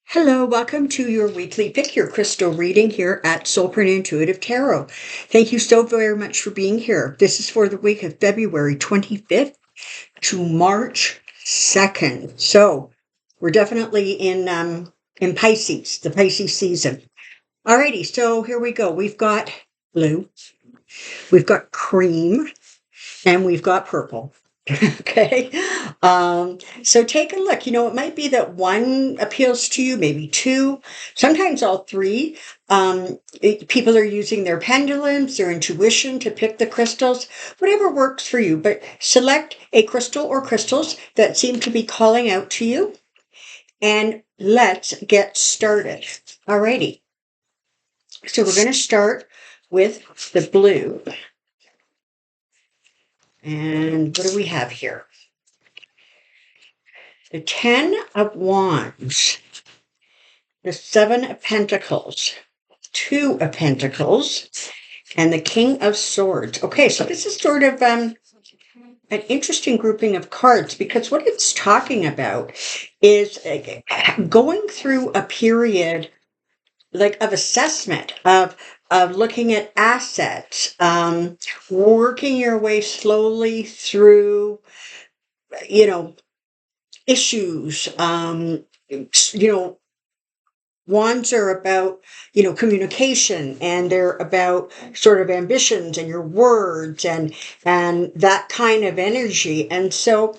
Hello, welcome to your weekly Pick Your Crystal reading here at Soulprint Intuitive Tarot. Thank you so very much for being here. This is for the week of February 25th to March 2nd. So we're definitely in Pisces, the Pisces season. Alrighty, so here we go. We've got blue, we've got cream, and we've got purple. Okay. So take a look. It might be that one appeals to you, maybe two, sometimes all three. People are using their pendulums, their intuition to pick the crystals, whatever works for you. But select a crystal or crystals that seem to be calling out to you, and let's get started. Alrighty. So we're going to start with the blue. And what do we have here? The 10 of Wands, the 7 of Pentacles, 2 of Pentacles, and the King of Swords. Okay, so this is sort of an interesting grouping of cards because what it's talking about is going through a period like of assessment, of looking at assets, working your way slowly through, issues. Wands are about, communication, and they're about sort of ambitions and your words and that kind of energy. And so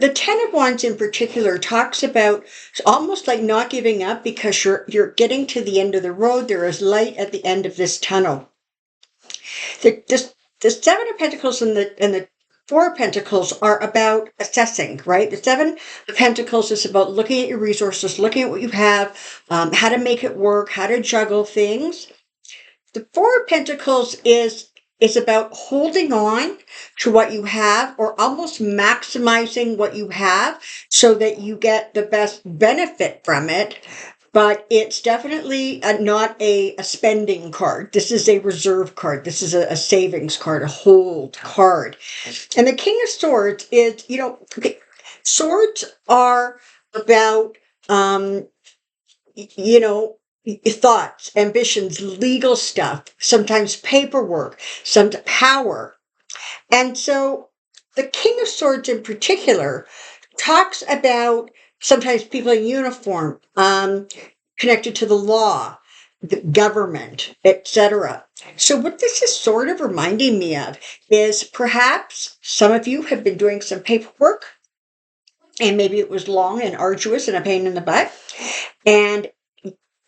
the 10 of Wands in particular talks about almost like not giving up because you're getting to the end of the road. There is light at the end of this tunnel. The 7 of Pentacles and the 4 of Pentacles are about assessing, right? The 7 of Pentacles is about looking at your resources, looking at what you have, how to make it work, how to juggle things. The 4 of Pentacles is about holding on to what you have, or almost maximizing what you have so that you get the best benefit from it. But it's definitely not a spending card. This is a reserve card. This is a savings card, a hold card. And the King of Swords is, swords are about, thoughts, ambitions, legal stuff, sometimes paperwork, some power. And so the King of Swords in particular talks about sometimes people in uniform, connected to the law, the government, etc. So what this is sort of reminding me of is perhaps some of you have been doing some paperwork, and maybe it was long and arduous and a pain in the butt. And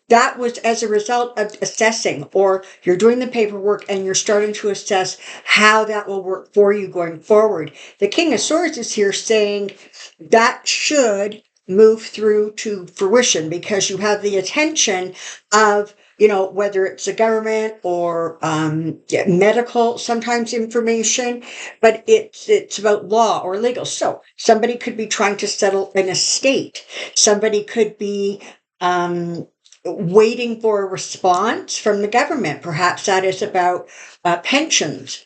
that was as a result of assessing, or you're doing the paperwork and you're starting to assess how that will work for you going forward. The King of Swords is here saying that should move through to fruition because you have the attention of, whether it's the government or medical, sometimes information, but it's about law or legal. So somebody could be trying to settle an estate. Somebody could be waiting for a response from the government. Perhaps that is about pensions.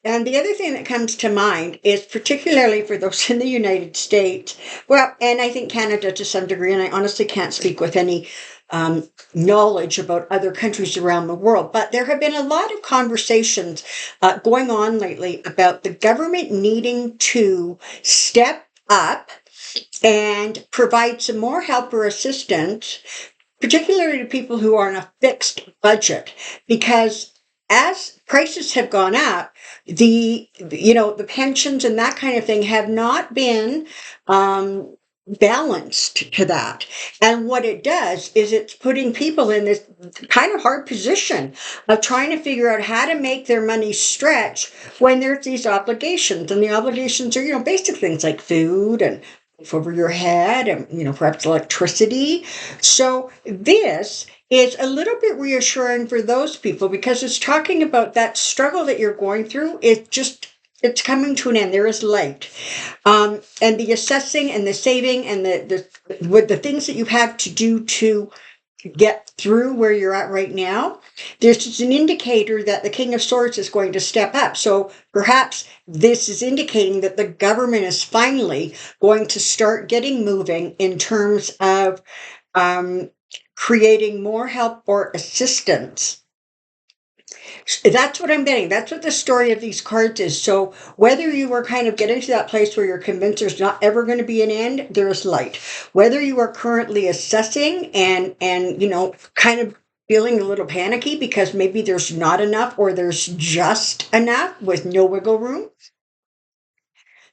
And the other thing that comes to mind is particularly for those in the United States, well, and I think Canada to some degree, and I honestly can't speak with any knowledge about other countries around the world, but there have been a lot of conversations going on lately about the government needing to step up and provide some more help or assistance, particularly to people who are on a fixed budget, because as prices have gone up, the pensions and that kind of thing have not been balanced to that. And what it does is it's putting people in this kind of hard position of trying to figure out how to make their money stretch when there's these obligations. And the obligations are, basic things like food and roof over your head and, perhaps electricity. So this is a little bit reassuring for those people because it's talking about that struggle that you're going through. It's coming to an end. There is light. And the assessing and the saving and the things that you have to do to get through where you're at right now, this is an indicator that the King of Swords is going to step up. So perhaps this is indicating that the government is finally going to start getting moving in terms of creating more help or assistance. That's what I'm getting. That's what the story of these cards is. So whether you are kind of getting to that place where you're convinced there's not ever going to be an end, there is light. Whether you are currently assessing and kind of feeling a little panicky because maybe there's not enough or there's just enough with no wiggle room.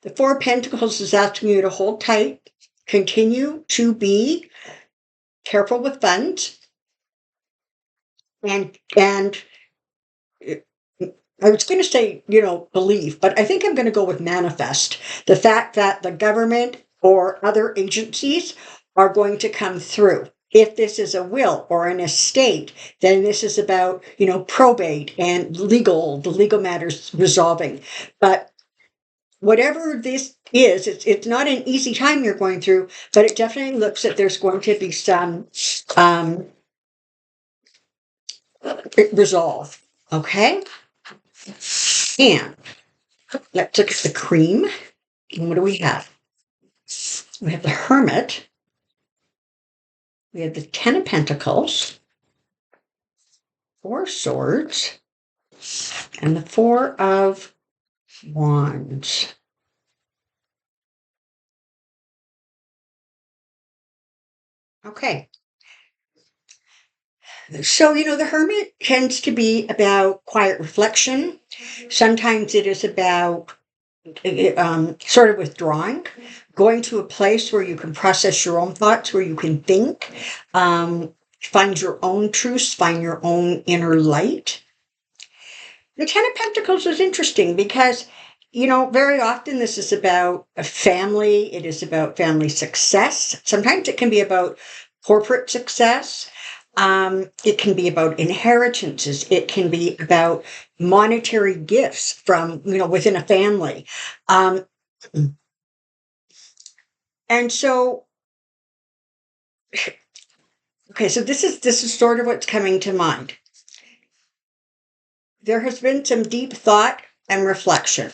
The Four of Pentacles is asking you to hold tight, continue to be careful with funds, and I was going to say, believe, but I think I'm going to go with manifest. The fact that the government or other agencies are going to come through. If this is a will or an estate, then this is about, probate and the legal matters resolving. But whatever this is, it's not an easy time you're going through, but it definitely looks like there's going to be some resolve. Okay? And let's look at the cream. And what do we have? We have the Hermit. We have the Ten of Pentacles, Four of Swords, and the Four of Wands. Okay. So, the Hermit tends to be about quiet reflection. Sometimes it is about sort of withdrawing, going to a place where you can process your own thoughts, where you can think, find your own truths, find your own inner light. The Ten of Pentacles is interesting because, very often this is about a family. It is about family success. Sometimes it can be about corporate success. It can be about inheritances. It can be about monetary gifts from, within a family. And so, okay, so this is sort of what's coming to mind. There has been some deep thought and reflection.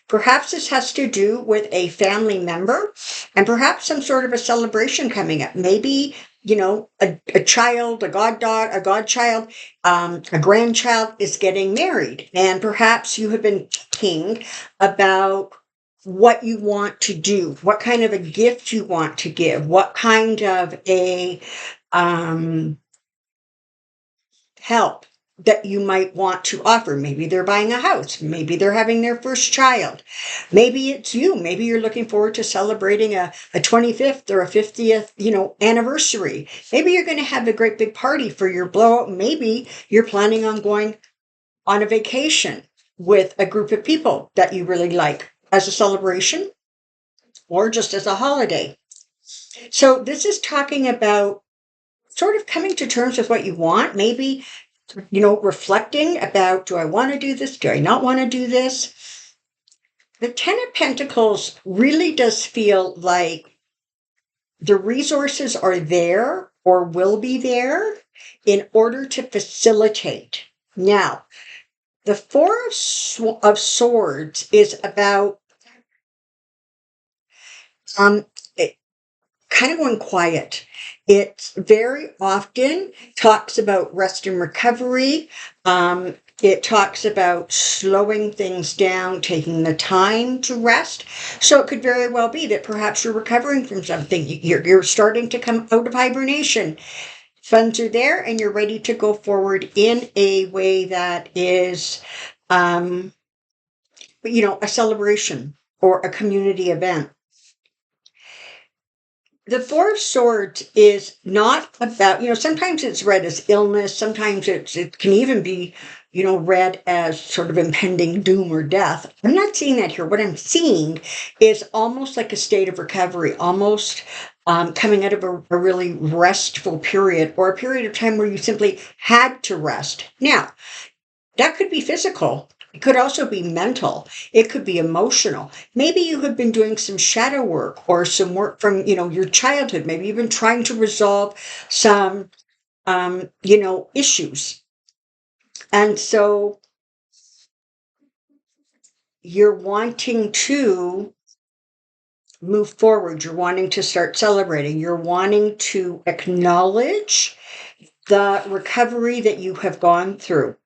Perhaps this has to do with a family member and perhaps some sort of a celebration coming up. Maybe, a child, a godchild, a grandchild is getting married. And perhaps you have been thinking about what you want to do, what kind of a gift you want to give, what kind of a help that you might want to offer. Maybe they're buying a house. Maybe they're having their first child. Maybe it's you. Maybe you're looking forward to celebrating a 25th or a 50th, anniversary. Maybe you're going to have a great big party for your blowout. Maybe you're planning on going on a vacation with a group of people that you really like as a celebration or just as a holiday. So this is talking about sort of coming to terms with what you want, maybe, reflecting about, do I want to do this? Do I not want to do this? The Ten of Pentacles really does feel like the resources are there or will be there in order to facilitate. Now, the Four of Swords is about kind of going quiet. It very often talks about rest and recovery. It talks about slowing things down, taking the time to rest. So it could very well be that perhaps you're recovering from something. You're starting to come out of hibernation. Funds are there and you're ready to go forward in a way that is, a celebration or a community event. The Four of Swords is not about, sometimes it's read as illness. Sometimes it can even be, read as sort of impending doom or death. I'm not seeing that here. What I'm seeing is almost like a state of recovery, almost coming out of a really restful period or a period of time where you simply had to rest. Now, that could be physical. It could also be mental. It could be emotional. Maybe you have been doing some shadow work or some work from, your childhood. Maybe you've been trying to resolve some issues. And so you're wanting to move forward. You're wanting to start celebrating. You're wanting to acknowledge the recovery that you have gone through.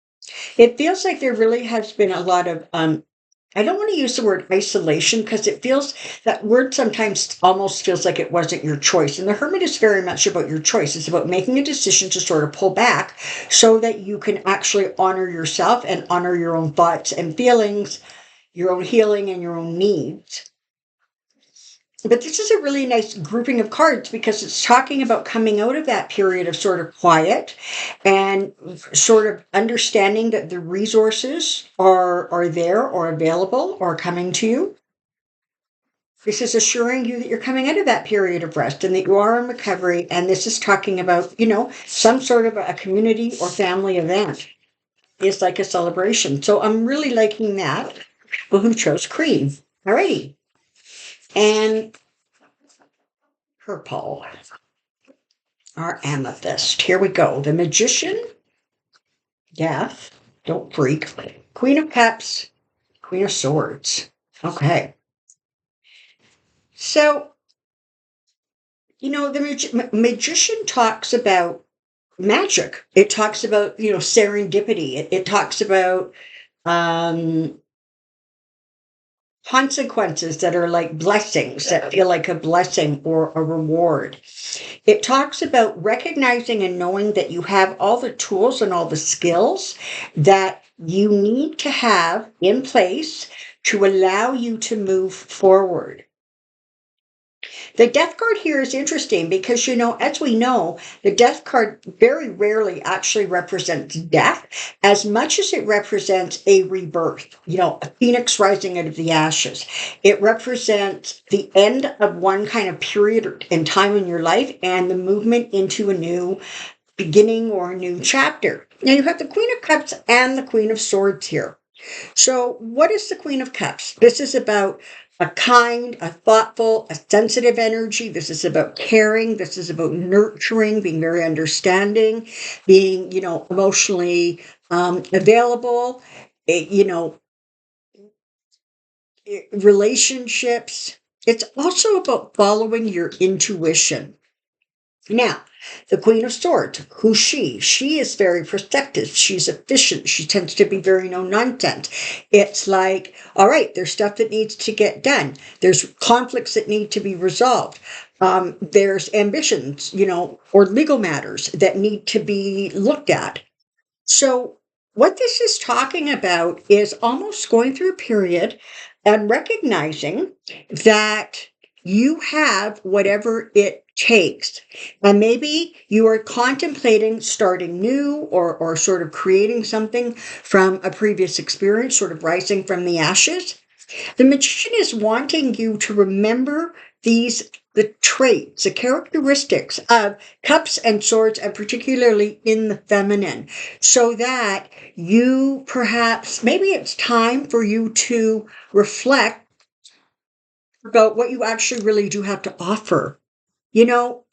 It feels like there really has been a lot of, I don't want to use the word isolation because it feels, that word sometimes almost feels like it wasn't your choice. And the hermit is very much about your choice. It's about making a decision to sort of pull back so that you can actually honor yourself and honor your own thoughts and feelings, your own healing and your own needs. But this is a really nice grouping of cards because it's talking about coming out of that period of sort of quiet and sort of understanding that the resources are there or available or coming to you. This is assuring you that you're coming out of that period of rest and that you are in recovery. And this is talking about, some sort of a community or family event. It's like a celebration. So I'm really liking that. People who chose cream. All righty. And purple. Our amethyst. Here we go. The Magician, Death, don't freak. Queen of Cups, Queen of Swords. Okay. So, the magician talks about magic. It talks about, serendipity. It talks about consequences that are like blessings, that feel like a blessing or a reward. It talks about recognizing and knowing that you have all the tools and all the skills that you need to have in place to allow you to move forward. The death card here is interesting because, as we know, the death card very rarely actually represents death as much as it represents a rebirth, a phoenix rising out of the ashes. It represents the end of one kind of period in time in your life and the movement into a new beginning or a new chapter. Now you have the Queen of Cups and the Queen of Swords here. So what is the Queen of Cups? This is about a kind, a thoughtful, a sensitive energy. This is about caring. This is about nurturing, being very understanding, being, emotionally available, relationships. It's also about following your intuition. Now, the Queen of Swords, who's she? She is very protective. She's efficient. She tends to be very no nonsense. It's like, all right, there's stuff that needs to get done. There's conflicts that need to be resolved. There's ambitions, or legal matters that need to be looked at. So what this is talking about is almost going through a period and recognizing that you have whatever it takes. And maybe you are contemplating starting new or sort of creating something from a previous experience, sort of rising from the ashes. The magician is wanting you to remember the traits, the characteristics of cups and swords, and particularly in the feminine, so that you perhaps, maybe it's time for you to reflect about what you actually really do have to offer.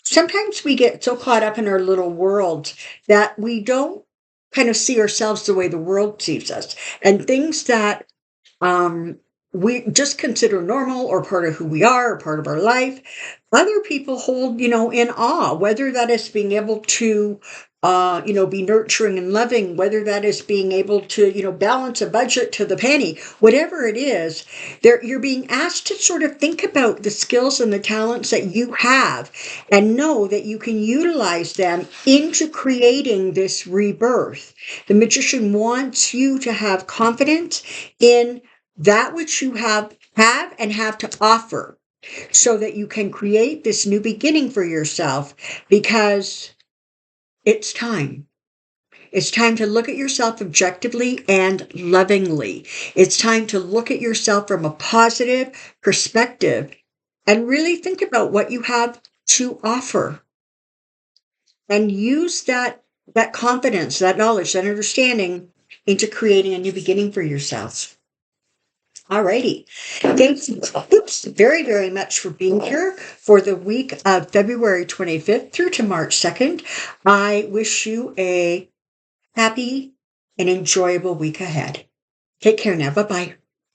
Sometimes we get so caught up in our little worlds that we don't kind of see ourselves the way the world sees us, and things that we just consider normal or part of who we are or part of our life. Other people hold, in awe, whether that is being able to, be nurturing and loving, whether that is being able to, balance a budget to the penny, whatever it is, you're being asked to sort of think about the skills and the talents that you have and know that you can utilize them into creating this rebirth. The magician wants you to have confidence in that which you have and have to offer so that you can create this new beginning for yourself, because it's time. It's time to look at yourself objectively and lovingly. It's time to look at yourself from a positive perspective and really think about what you have to offer and use that confidence, that knowledge, that understanding into creating a new beginning for yourself. Alrighty. Thanks, oops, very, very much for being here for the week of February 25th through to March 2nd. I wish you a happy and enjoyable week ahead. Take care now. Bye-bye.